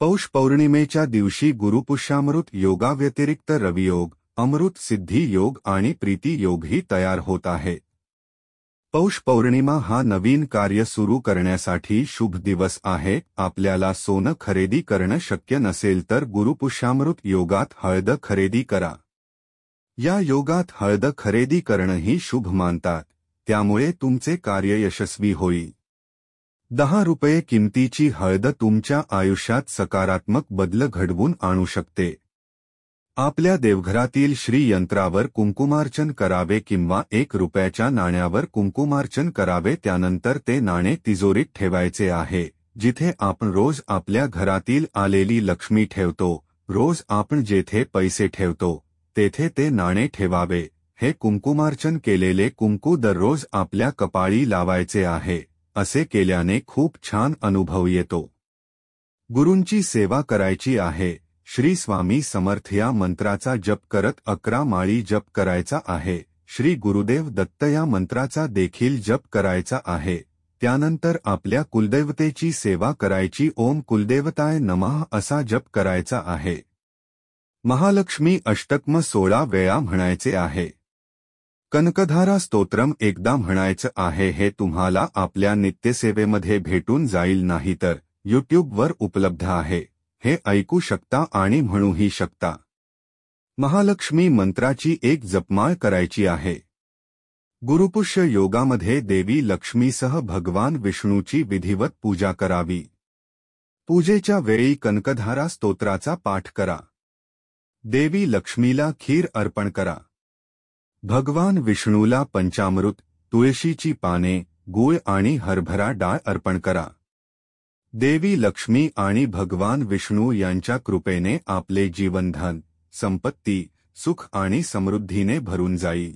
पौष पौर्णिमेच्या दिवशी गुरुपुष्यामृत योगाव्यतिरिक्त रवियोग, अमृत सिद्धी योग आणि प्रीती योगही तयार होत आहे। पौष पौर्णिमा हा नवीन कार्य सुरू करण्यासाठी शुभ दिवस आहे। आपल्याला सोनं खरेदी करणं शक्य नसेल तर गुरुपुष्यामृत योगात हळद खरेदी करा। या योगात हळद खरेदी करणंही शुभ मानतात, त्यामुळे तुमचे कार्य यशस्वी होईल। 10 रुपये किमतीची हळद तुमच्या आयुष्यात सकारात्मक बदल घडवून आणू शकते। आपल्या देवघरातील श्री यंत्रावर कुंकुमार्चन करावे किंवा 1 रुपयाच्या नाण्यावर कुंकुमार्चन करावे। त्यानंतर ते नाणे तिजोरीत ठेवायचे आहे, जिथे आपण रोज आपल्या घरातील आलेली लक्ष्मी ठेवतो। रोज आपण जेथे पैसे ठेवतो तेथे ते नाणे ठेवावे। हे कुंकुमार्चन केलेले कुंकू दररोज आपल्या कपाळी लावायचे आहे। असे केल्याने खूप छान अनुभव येतो। गुरूंची सेवा करायची आहे। श्री स्वामी समर्थ या मंत्राचा जप करत 11 माळी जप करायचा आहे। श्री गुरुदेव दत्त या मंत्राचा देखील जप करायचा आहे। त्यानंतर आपल्या कुलदैवतेची सेवा करायची। ओम कुलदेवताय नमः असा जप करायचा आहे। महालक्ष्मी अष्टकम 16 वेळा म्हणायचे आहे। कनकधारा स्तोत्रम एकदा म्हणायचं आहे। हे तुम्हाला आपल्या नित्यसेवेमध्ये भेटून जाईल, नाहीतर यूट्यूबवर उपलब्ध आहे। हे ऐकू शकता आणि म्हणूही शकता। महालक्ष्मी मंत्राची एक जपमाळ करायची आहे। गुरुपुष्य योगामध्ये देवी लक्ष्मीसह भगवान विष्णूची विधिवत पूजा करावी। पूजेच्या वेळी कनकधारा स्तोत्राचा पाठ करा। देवी लक्ष्मीला खीर अर्पण करा। भगवान विष्णूला पंचामृत, तुळशीची पाने, गूळ आणि हरभरा डाळ अर्पण करा। देवी लक्ष्मी आणि भगवान विष्णू यांच्या कृपेने आपले जीवनधन, संपत्ती, सुख आणि समृद्धीने भरून जाईल।